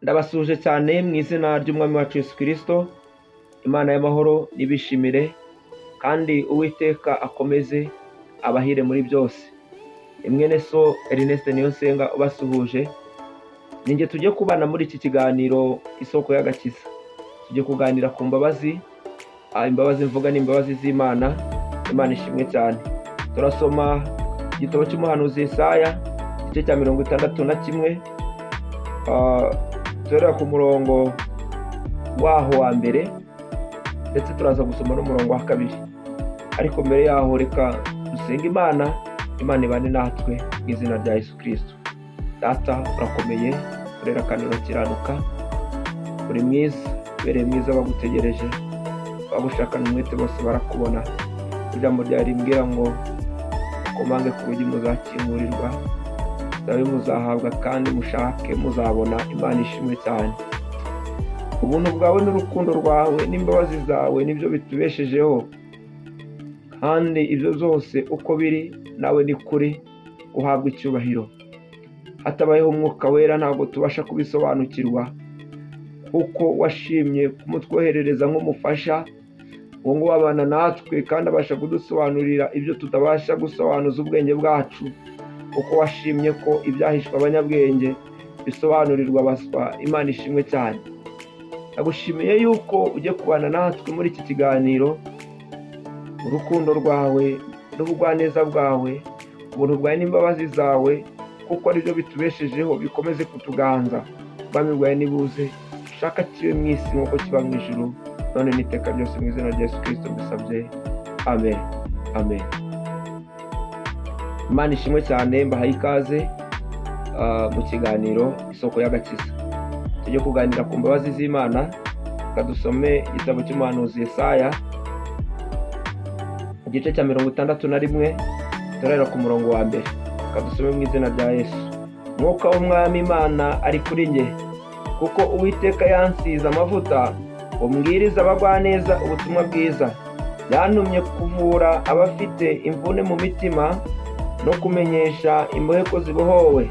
Ndabasuje cyane mu izina ry'Umwami wacu Yesu Kristo. Imana y'amahoro nibishimire kandi Uwiteka akomeze abahire muri byose. Mwene so Ernest Niyonsenga ubasuhuje. Ninjye tujye kubana muri iki kiganiro isoko y'agakiza. Tujye kuganira ku mbabazi. Imbabazi mvuga ni imbabazi z'Imana. Imana ishimwe cyane. Turasoma igitabo cy'umuhanuzi Yesaya igice cya 61. Turera ku murongo waho wa mbere ndetse turaza gusoma n'umurongo wa kabiri. Ariko mbere yaho reka dusenga Imana ibane natwe mu izina rya Yesu Kristo. Data urakomeye, urera kandi urakiranuka, uri mwiza, ubereye mwiza, bagutegereje, bagushakana umwete bose barakubona. Ijambo ryawe rimbwira ngo komange ku rugi muzakingurirwa, dawe muzahabwa kandi mushake muzabona. Imana ishimwe cyane. Ubuntu bwawe n'urukundo rwawe n'imbabazi zawe nibyo bitubeshejeho, kandi ibyo byose uko biri nawe ni kuri uhabwa icyubahiro. Hatabayeho umwuka wera ntabwo tubasha kubisobanukirwa, kuko washimye kumutwoherereza nk'umufasha ngo wabana natwe kandi abasha kudusobanurira ibyo tutabasha gusobanuza ubwenge bwacu, kuko washimye ko ibyahishwe abanyabwenge bisobanurirwa abaswa. Imana ishimwe cyane. Nagushimiye yuko ujye kubana natwe muri iki kiganiro. Urukundo rwawe n'ubugwaneza bwawe, ubuntu bwawe n'imbabazi zawe, kuko ari byo bitubeshejeho, bikomeze kutuganza. Ubwami bwawe nibuze, ushaka kibe mu isi nk'uko kiba mu ijuru, none n'iteka ryose, mu izina rya Yesu Kristo mbisabye, amen. Amen. Imana ishimwe cyane. Mbahaye ikaze mu kiganiro isoko y'agakiza. Tujye kuganira ku mbabazi z'Imana. Kadusome igitabo cy'umuhanuzi Yesaya igice cya 61. Turahera ku murongo wa mbere. Kadusome mu izina rya Yesu. Mwuka w'Umwami Imana ari kuri njye, kuko Uwiteka yansize amavuta umbwiriza abagwaneza ubutumwa bwiza. Yantumye kuvura abafite imvune mu mitima, no kumenyesha imbohe ko zibohowe,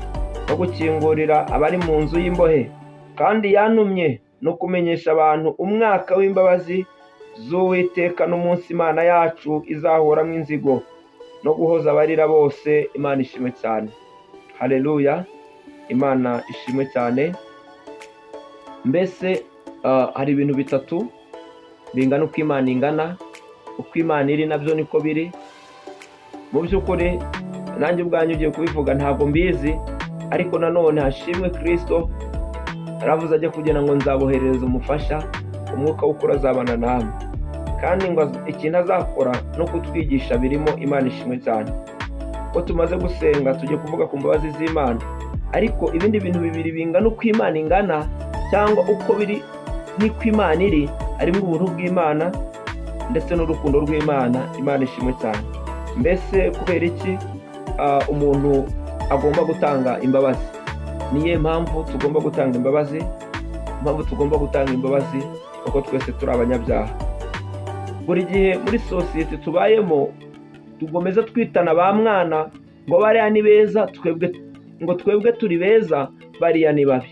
no gukingurira abari mu nzu y'imbohe. Kandi yantumye no kumenyesha abantu umwaka w'imbabazi z'Uwiteka n'umunsi Imana yacu izahoramo inzigo, no guhoza abarira bose. Imana ishimwe cyane. Haleluya. Imana ishimwe cyane. Mbese hari ibintu bitatu bingana uko Imana ingana. Uko Imana iri nabyo niko biri. Mu by'ukuri nanjye ubwanjye ugiye kubivuga ntabwo mbizi, ariko nanone hashimwe Kristo aravuze ajya kugira ngo nzaboherereza umufasha, umwuka w'ukuri azabana namwe, kandi ngo ikintu azakora no kutwigisha birimo. Imana ishimwe cyane. Ko tumaze gusenga tujye kuvuga ku mbabazi z'Imana, ariko ibindi bintu bibiri bingana uko Imana ingana cyangwa uko biri n'uko Imana iri, harimo ubuntu bw'Imana ndetse n'urukundo rw'Imana. Imana ishimwe cyane. Mbese kubera iki umuntu agomba gutanga imbabazi? Niye mpamvu tugomba gutanga imbabazi? Impamvu tugomba gutanga imbabazi kuko twese turi abanyabyaha. Buri gihe muri sosiyete tubayemo tugomeza twitana ba mwana ngo bariya ni beza, twebwe turi beza, bariya ni babi.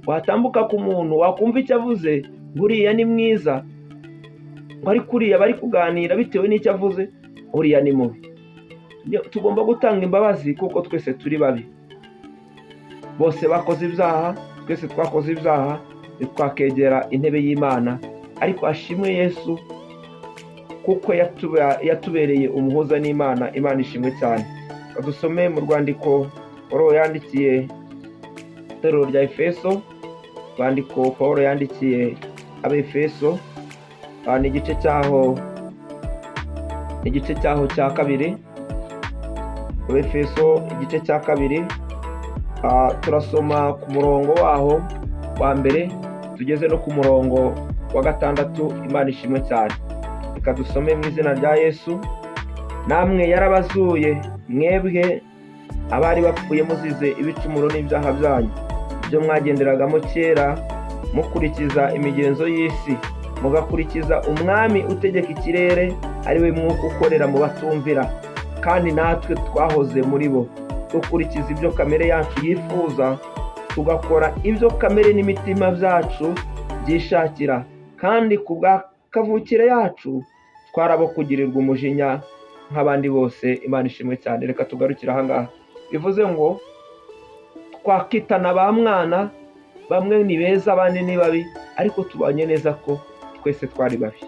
Watambuka ku muntu wakumva icyo avuze, buriya ni mwiza, bari kuriya bari kuganira bitewe n'icyo avuze, uriya ni mubi. Tugomba gutanga imbabazi kuko twese turi babi. Bose bakoze ibyaha, twese twakoze ibyaha, twakegera intebe y'Imana. Ariko ashimwe Yesu kuko yatubereye umuhuza n'Imana. Imana ishimwe cyane. Dusome mu rwandiko Paulo yandikiye itorero rya Efeso. Rwandiko Paulo yandikiye Abefeso, ni igice cyaho cya kabiri. Abefeso igice cya kabiri. Turasoma ku murongo waho wa mbere tugeze no ku murongo wa 6. Imana ishimwe cyane. Reka dusome mu izina rya Yesu. Namwe yarabazuye mwebwe abari bapfuye muzize ibicumuro n'ibyaha byanyu, ibyo mwagenderagamo kera mukurikiza imigenzo y'isi, mugakurikiza umwami utegeka ikirere, ari we mwuka ukorera mu batumvira. Kandi natwe twahoze muri bo, dukurikiza ibyo kamere yacu yifuza, tugakora ibyo kamere n'imitima byacu byishakira, kandi ku bwa kavukire yacu twarabo kugirirwa umujinya nk'abandi bose. Imana ishimwe cyane. Reka tugarukire aha ngaha. Bivuze ngo twakitana ba mwana, bamwe ni beza abandi ni babi, ariko tubanye neza ko twese twari babi.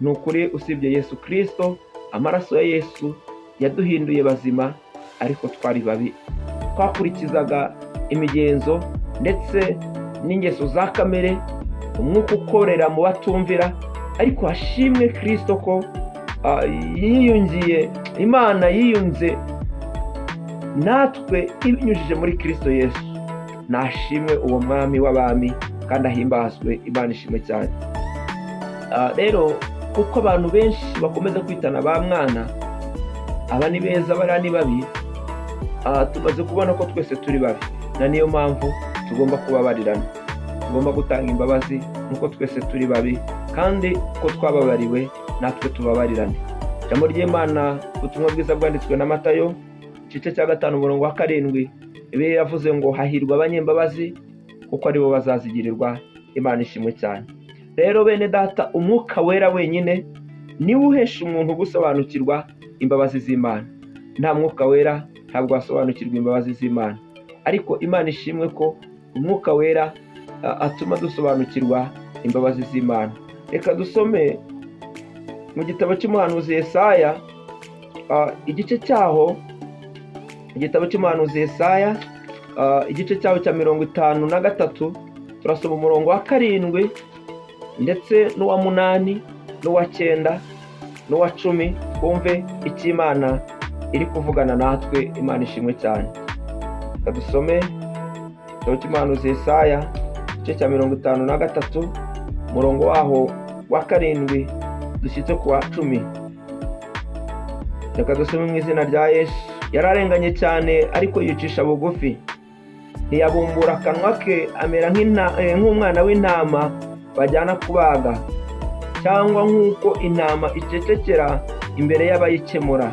Ni ukuri usibye Yesu Kristo, amaraso ya Yesu yaduhinduye bazima, ariko twari babi. Twakurikizaga imigenzo ndetse n'ingeso za kamere, umwuka ukorera mu batumvira, ariko hashimwe Kristo ko yiyungiye, Imana yiyunze natwe ibinyujije muri Kristo Yesu. Nashimwe uwo mwami w'abami kandi ahimbazwe. Imana ishimwe cyane. Rero kuko abantu benshi bakomeza kwitana ba mwana, aba ni beza bariya ni babi, tumaze kubona ko twese turi babi, na niyo mpamvu tugomba kubabarirana, tugomba gutanga imbabazi nuko twese turi babi, kandi ko twababariwe natwe tubabarirane. Ijambo ry'Imana, ubutumwa bwiza bwanditswe na Matayo igice cya 5 umurongo wa 7, ibi yavuze ngo hahirwa abanyembabazi kuko aribo bazazigirirwa. Imana ishimwe cyane. Rero bene data, umwuka wera wenyine niwe uhesha umuntu gusobanukirwa imbabazi z'Imana. Nta mwuka wera ntabwo wasobanukirwa imbabazi z'Imana, ariko Imana ishimwe ko umwuka wera atuma dusobanukirwa imbabazi z'Imana. Reka dusome mu gitabo cy'umuhanuzi Yesaya, igice cyaho, igitabo cy'umuhanuzi Yesaya, igice cyaho cya 53, turasoma umurongo wa 7 ndetse n'uwa 8 n'uwa 9 n'uwa 10. Twumve icyo Imana iri kuvugana natwe. Imana ishimwe cyane. Reka dusome igitabo cy'umuhanuzi Yesaya, igice cya 53, umurongo waho wa 7 dushyitse ku wa 10. Reka dusome mu izina rya Yesu. Yararenganye cyane ariko yicisha bugufi, ntiyabumbura akanwa ke, amera nk'umwana w'intama bajyana kubaga, cyangwa nk'uko intama icecekera imbere y'abayikemura,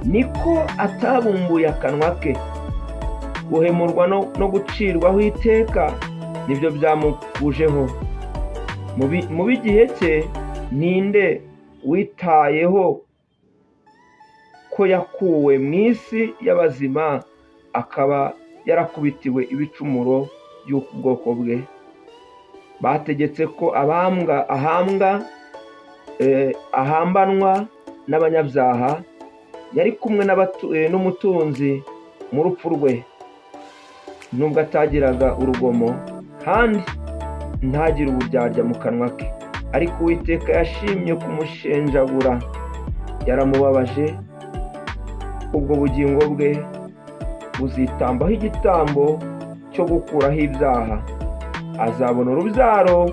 niko atabumbuye akanwa ke. Guhemurwa no gucirwaho iteka nibyo byamukujeho. Mu b'igihe cye ninde witayeho ko yakuwe mu isi y'abazima, akaba yarakubitiwe ibicumuro by'ubwoko bwe? Bategetse ko ahambanwa n'abanyabyaha, yari kumwe n'umutunzi mu rupfu rwe, nubwo atagiraga urugomo kandi ntagire uburyarya mu kanwa ke. Ariko Uwiteka yashimye kumushenjagura, yaramubabaje. Ubwo bugingo bwe buzitambaho igitambo cyo gukuraho ibyaha, azabona urubyaro,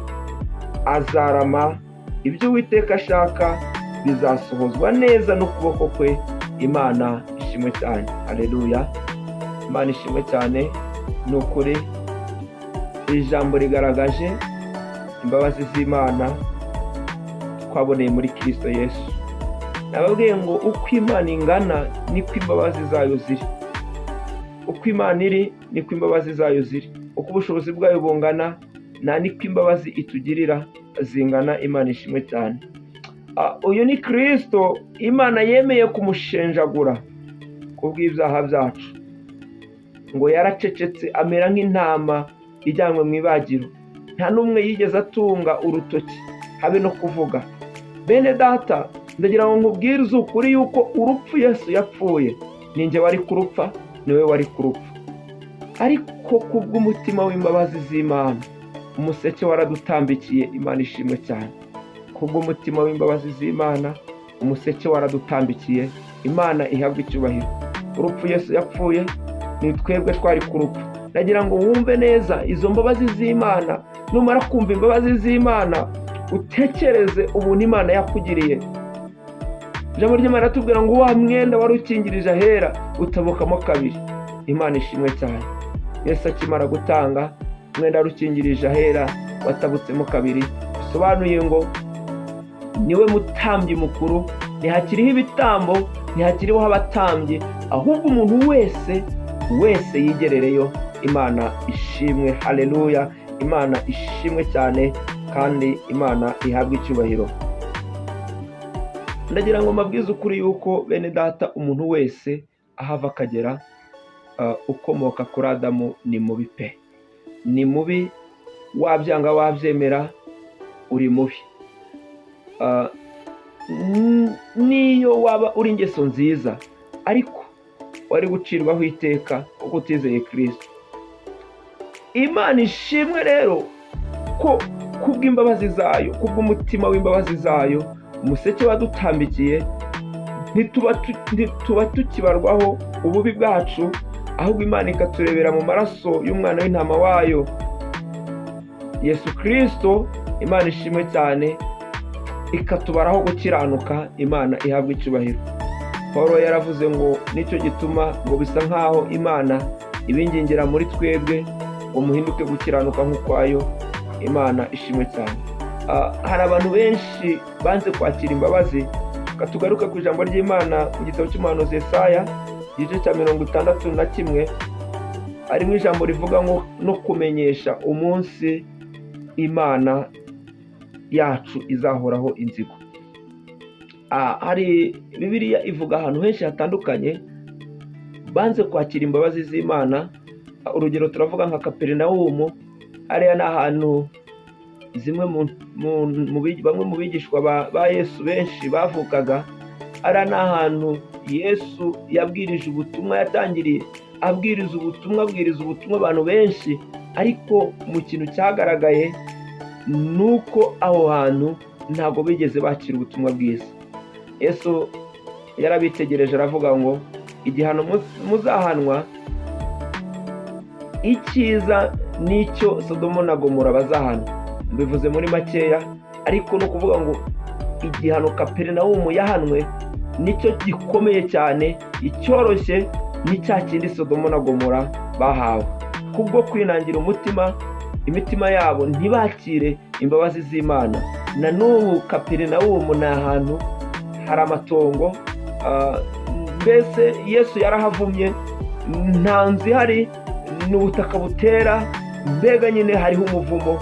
azarama. Ibyo Uwiteka ashaka bizasohozwa neza n'ukuboko kwe. Imana ishimwe cyane. Haleluya. Imana ishimwe cyane. Ni ukuri iri jambo rigaragaje imbabazi z'Imana twaboneye muri Kristo Yesu. Nababwiye ngo uko Imana ingana niko imbabazi zayo ziri. Uko Imana iri niko imbabazi zayo ziri. Uko ubushobozi bwayo bungana nta niko imbabazi itugirira zingana. Imana ishimwe cyane. Uyu ni Kristo Imana yemeye kumushenjagura kubw'ibyaha byacu, ngo yaracecetse amera nk'intama ijyanywe mu ibagiro. Nta n'umwe yigeze atunga urutoki habe no kuvuga. Bene data, ndagira ngo nkubwirize ukuri yuko urupfu Yesu yapfuye, ninjye wari kurupfa, niwe wari kurupfa, ariko kubw'umutima w'imbabazi z'Imana umuseke waradutambikiye. Imana ishimwe cyane. Kubw'umutima w'imbabazi z'Imana umuseke waradutambikiye. Imana ihabwe icyubahiro. Urupfu Yesu yapfuye ni twebwe twari kurupfa. Ndagira ngo wumve neza izo mbabazi z'Imana. Numara kumva imbabazi z'Imana, utekereze ubuntu Imana yakugiriye. Ijambo ry'Imana ratubwira ngo wa mwenda wari ukingirije ahera utabukamo kabiri. Imana ishimwe cyane. Yesu akimara gutanga umwenda wari ukingirije ahera watabutsemo kabiri, bisobanuye ngo niwe mutambyi mukuru. Ntihakiriho ibitambo, ntihakiriho abatambyi, ahubwo umuntu wese yigerereyo Imana ishimwe, haleluya. Imana ishimwe cyane kandi Imana ihabwe icyubahiro. Ndagira ngo mbabwize ukuri yuko bene data, umuntu wese ahava akagera ukomoka kuri Adamu ni mubi pe, ni mubi, wabyanga wabyemera uri mubi. Niyo waba uri ingeso nziza ariko wari gucirwaho iteka kuko utizeye Kristo. Imana ishimwe rero ko kubw'imbabazi zayo, kubw'umutima w'imbabazi zayo, umuseke wadutambikiye, ntituba tukibarwaho ububi bwacu, ahubwo Imana ikaturebera mu maraso y'umwana w'intama wayo Yesu Kristo. Imana ishimwe cyane, ikatubaraho gukiranuka. Imana ihabwa icyubahiro. Paulo yaravuze ngo nicyo gituma ngo bisa nkaho Imana ibingingira muri twebwe ngo muhinduke gukiranuka nk'ukwayo. Imana ishimwe cyane. Hari abantu benshi banze kwakira imbabazi. Katugaruka ku ijambo ry'Imana mu gitabo cy'umuhanuzi Yesaya igice cya 61, harimo ijambo rivuga ngo no kumenyesha umunsi Imana yacu izahoraho inzigo. Hari Bibiliya ivuga ahantu henshi hatandukanye banze kwakira imbabazi z'Imana. Urugero turavuga nka Kaperinawumu. Hariya ni ahantu zimwe bamwe mu bigishwa ba Yesu benshi bavukaga. Hariya ni ahantu Yesu yabwirije ubutumwa, yatangiriye abwiriza ubutumwa abantu benshi, ariko mu kintu cyagaragaye nuko aho hantu ntabwo bigeze bakira ubutumwa bwiza. Yesu yarabitegereje aravuga ngo igihano muzahanwa icyiza nicyo Sodomo na Gomora bazahanwa. Mbivuze muri makeya, ariko no kuvuga ngo igihano Kaperinawumu yahanwe nicyo gikomeye cyane, icyoroshye ni cya kindi Sodomo na Gomora bahawe. Kubwo kwinangira imitima yabo ntibakire imbabazi z'Imana. Na n'ubu Kaperinawumu ni ahantu hari amatongo, mbese Yesu yarahavumye, nta nzu ihari, ni ubutaka butera, mbega nyine hariho umuvumo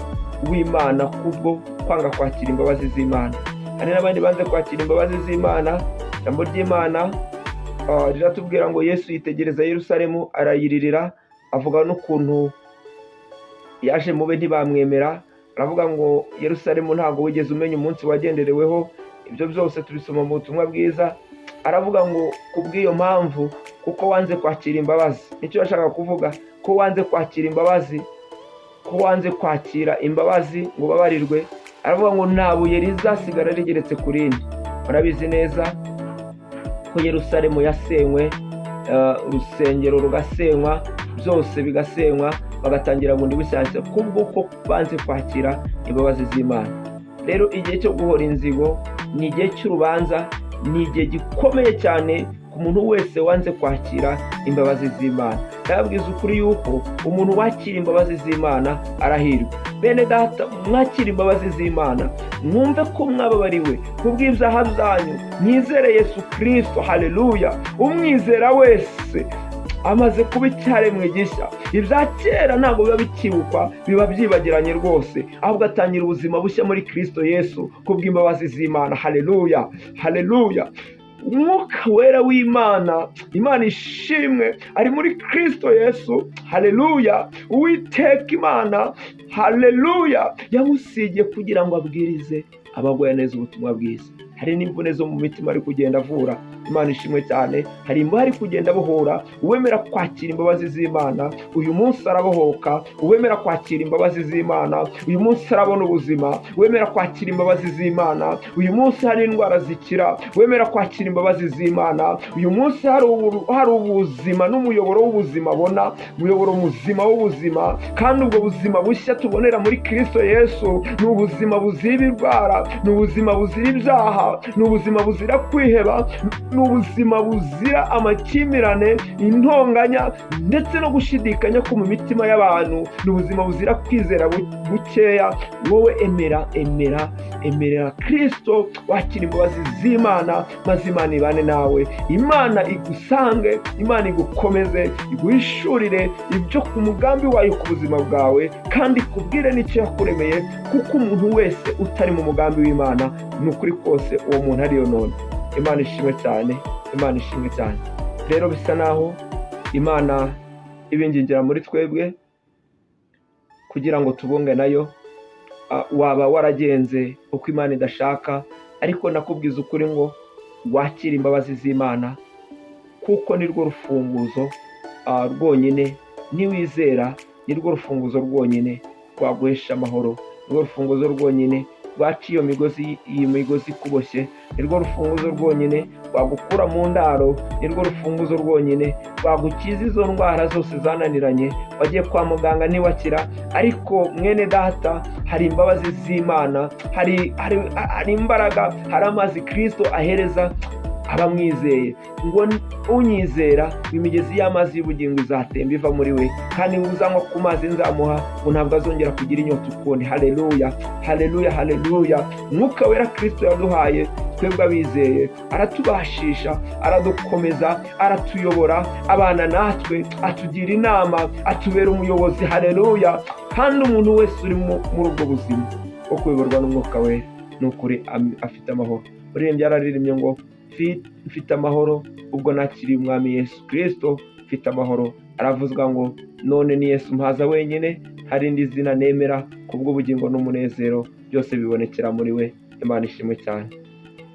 w'Imana kubwo kwanga kwakira imbabazi z'Imana. Hari n'abandi banze kwakira imbabazi z'Imana. Ijambo ry'Imana riratubwira ngo Yesu yitegereza Yerusalemu arayiririra, avuga n'ukuntu yaje mube ntibamwemera. Aravuga ngo Yerusalemu ntabwo wigeze umenya umunsi wagendereweho. Ibyo byose tubisoma mu butumwa bwiza. Aravuga ngo kubw'iyo mpamvu, kuko wanze kwakira imbabazi. Nicyo yashaka kuvuga, ko wanze kwakira imbabazi, ko wanze kwakira imbabazi ngo babarirwe. Aravuga ngo nta buye rizasigara rigeretse ku rindi. Murabizi neza ko Yerusalemu yasenywe, urusengero rugasenywa, byose bigasenywa, bagatangira bundi bushyashya kubwo ko banze kwakira imbabazi z'Imana. Rero igihe cyo guhora inzigo ni igihe cy'urubanza, ni igihe gikomeye cyane ku muntu wese wanze kwakira imbabazi z'Imana. Ndababwiza ukuri yuko umuntu wakira imbabazi z'Imana arahirwa. Bene data, mwakira imbabazi z'Imana, mwumve ko mwababariwe kubw'ibyaha byanyu, mwizere Yesu Kristo, haleluya. Umwizera wese amaze kuba icyaremwe gishya. Ibya kera ntabwo biba bikibukwa, biba byibagiranye rwose, ahubwo atangira ubuzima bushya muri Kristo Yesu kubw'imbabazi z'Imana, haleluya, haleluya. Umwuka wera w'Imana, Imana ishimwe, ari muri Kristo Yesu, haleluya. Uwiteka Imana, haleluya, yamusigiye kugira ngo abwirize abagoye neza ubutumwa bwiza. Hari n'imvune zo mu mitima ari kugenda avura. Imana ishimwe cyane. Hari imbaho ari kugenda abohora. Uwemera kwakira imbabazi z'Imana uyu munsi arabohoka. Uwemera kwakira imbabazi z'Imana uyu munsi arabona ubuzima. Uwemera kwakira imbabazi z'Imana uyu munsi hari indwara zikira. Uwemera kwakira imbabazi z'Imana uyu munsi hari ubuzima n'umuyoboro w'ubuzima abona, umuyoboro muzima w'ubuzima. Kandi ubwo buzima bushya tubonera muri Kristo Yesu ni ubuzima buziba indwara, ni ubuzima buzira ibyaha, ni ubuzima buzira kwiheba, ni ubuzima buzira amakimbirane, intonganya ndetse no gushidikanya ko mu mitima y'abantu, ni ubuzima buzira kwizera gukeya. Wowe emerera Kristo, wakira imbabazi z'Imana, maze Imana ibane nawe, Imana igusange, Imana igukomeze, iguhishurire ibyo ku mugambi wayo ku buzima bwawe, kandi ikubwire n'icyo yakuremeye, kuko umuntu wese utari mu mugambi w'Imana ni ukuri kose uwo muntu ariyo none. Imana ishimwe cyane, Imana ishimwe cyane. Rero bisa naho Imana ibingingira muri twebwe kugira ngo tubunge nayo. Waba waragenze uko Imana idashaka, ariko nakubwiza ukuri ngo wakira imbabazi z'Imana, kuko nirwo rufunguzo rwonyine, niwizera nirwo rufunguzo rwonyine rwaguhesha amahoro, nirwo rufunguzo rwonyine rwaca iyo migozi ikuboshye, nirwo rufunguzo rwonyine rwagukura mu ndaro, nirwo rufunguzo rwonyine rwagukiza izo ndwara zose zananiranye wagiye kwa muganga ntiwakira. Ariko mwene data, hari imbabazi z'Imana, hari imbaraga, hari amazi Kristo ahereza abamwizeye, ngo unyizera imigezi y'amazi y'ubugingo izatemba iva muri we, kandi uzanywa ku mazi nzamuha, ngo ntabwo azongera kugira inyota ukundi. Haleluya, haleluya, haleluya. Mwuka wera Kristo yaduhaye twebwe abizeye, aratubashisha, aradukomeza, aratuyobora, abana natwe, atugira inama, atubera umuyobozi. Haleluya. Kandi umuntu wese uri muri ubwo buzima bwo kuyoborwa n'umwuka wera, ni ukuri afite amahoro. Uririmbyi yararirimbye ngo mfite amahoro ubwo nakiriye umwami Yesu Kristo, mfite amahoro. Aravuzwa ngo none ni Yesu mpaza wenyine, hari indi zina nemera, kubw'ubugingo n'umunezero byose bibonekera muri we. Imana ishimwe cyane.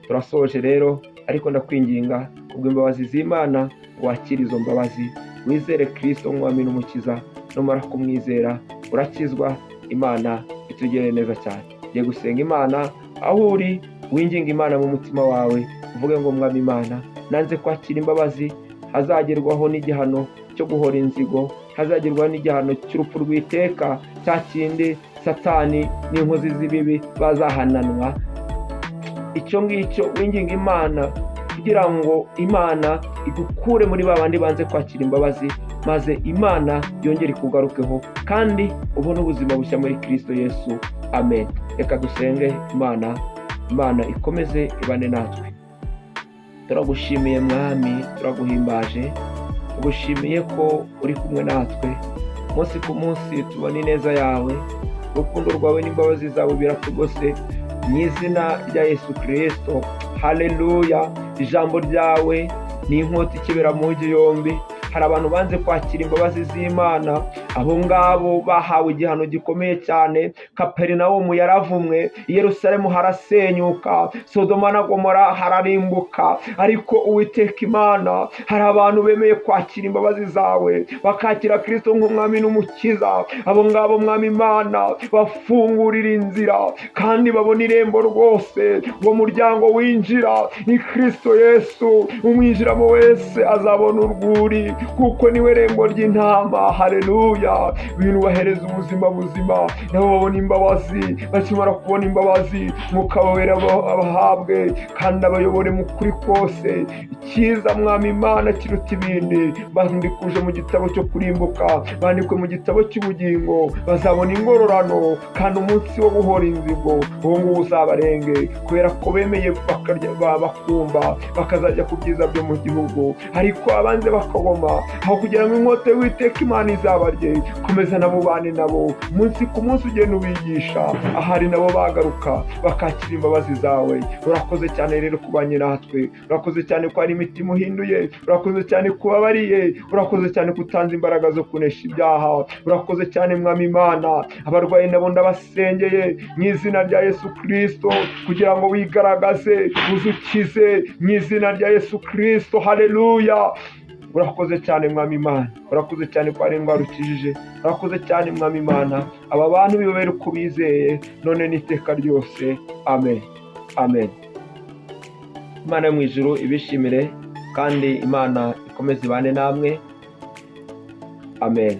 Turasoje rero, ariko ndakwinginga kubw'imbabazi z'Imana wakira izo mbabazi, wizere Kristo umwami n'umukiza, numara kumwizera urakizwa. Imana itugirire neza cyane. Ugiye gusenga Imana aho uri, winginga Imana mu mutima wawe, uvuge ngo mwami Imana, nanze kwakira imbabazi, hazagerwaho n'igihano cyo guhora inzigo, hazagerwaho n'igihano cy'urupfu rw'iteka, cya kindi Satani n'inkozi z'ibibi bazahananwa. Icyo ngicyo winginga Imana kugira ngo Imana igukure muri babandi banze kwakira imbabazi, maze Imana yongere ikugarukeho, kandi ubone ubuzima bushya muri Kristo Yesu. Amen. Reka dusenge. Imana ikomeze ibane natwe. Turagushimiye mwami, turaguhimbaje, tugushimiye ko uri kumwe natwe munsi ku munsi. Tubona ineza yawe, urukundo rwawe n'imbabazi zawe biratugose, mu izina rya Yesu Kristo. Haleluya. Ijambo ryawe ni inkota ikebera mu ngi yombi. Hari abantu banze kwakira imbabazi z'Imana, abo ngabo bahawe igihano gikomeye cyane. Kaperinawumu yaravumwe, Yerusalemu harasenyuka, Sodoma na Gomora hararimbuka. Ariko Uwiteka Imana, hari abantu bemeye kwakira imbabazi zawe, bakakira Kristo nk'umwami n'umukiza. Abo ngabo mwami Imana, bafungurira inzira kandi babona irembo rwose. Uwo muryango winjira ni Kristo Yesu, umwinjiramo wese azabona urwuri, kuko niwe rembo ry'intama. Haleluya. Ibintu bahereza ubuzima buzima, nabo babona imbabazi. Bakimara kubona imbabazi, Mwuka wera abahabwe, kandi abayobore mu kuri kose. Icyiza mwami Imana kiruta ibindi, bandikuje mu gitabo cyo kurimbuka, bandikwe mu gitabo cy'ubugingo. Bazabona ingororano, kandi umunsi wo guhora inzigo uwo nguwo uzabarenge, kubera ko bemeye bakumva, bakazajya ku byiza byo mu gihugu. Ariko abanze bakagoma, aho kugira ngo inkota y'Uwiteka Imana izabarye, komeza nabo bane nabo munsi ku munsi, ugenda ubigisha, ahari nabo bagaruka bakakira imbabazi zawe. Urakoze cyane rero kubanye natwe, urakoze cyane ko hari imitima uhinduye, urakoze cyane kubabariye, urakoze cyane kutanze imbaraga zo kunesha ibyaha. Urakoze cyane mwami Imana, abarwayi nabo ndabasengeye mu izina rya Yesu Kristo, kugira ngo wigaragaze, uzukize mu izina rya Yesu Kristo. Haleluya. Urakoze cyane mwami Imana, urakoze cyane ko ari indwara ukijije. Urakoze cyane mwami Imana, aba bantu bibabere uko bizeye none n'iteka ryose. Amen, amen. Imana yo mu ijuru ibishimire, kandi Imana ikomeze ibane namwe. Amen.